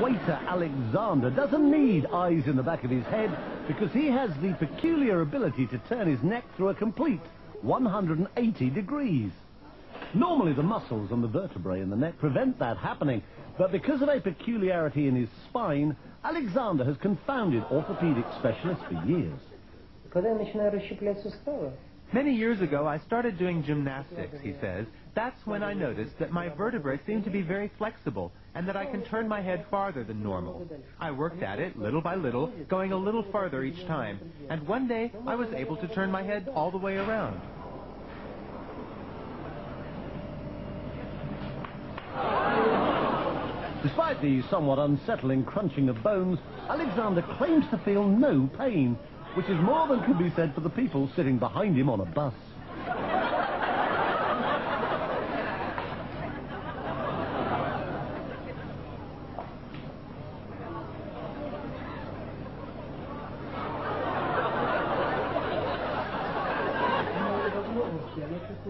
waiter Alexander doesn't need eyes in the back of his head because he has the peculiar ability to turn his neck through a complete 180 degrees. Normally the muscles and the vertebrae in the neck prevent that happening, but because of a peculiarity in his spine, Alexander has confounded orthopedic specialists for years. Many years ago, I started doing gymnastics, he says. That's when I noticed that my vertebrae seem to be very flexible and that I can turn my head farther than normal. I worked at it little by little, going a little farther each time, and one day I was able to turn my head all the way around. Despite the somewhat unsettling crunching of bones, Alexander claims to feel no pain, which is more than can be said for the people sitting behind him on a bus.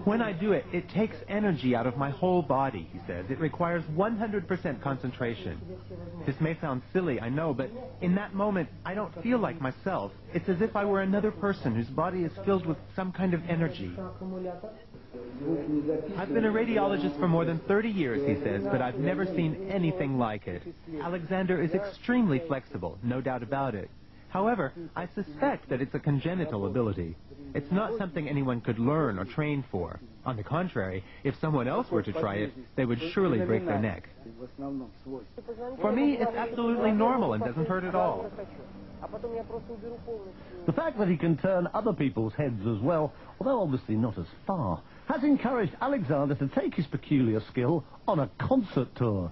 When I do it, it takes energy out of my whole body, he says. It requires 100% concentration. This may sound silly, I know, but in that moment, I don't feel like myself. It's as if I were another person whose body is filled with some kind of energy. I've been a radiologist for more than 30 years, he says, but I've never seen anything like it. Alexander is extremely flexible, no doubt about it. However, I suspect that it's a congenital ability. It's not something anyone could learn or train for. On the contrary, if someone else were to try it, they would surely break their neck. For me, it's absolutely normal and doesn't hurt at all. The fact that he can turn other people's heads as well, although obviously not as far, has encouraged Alexander to take his peculiar skill on a concert tour.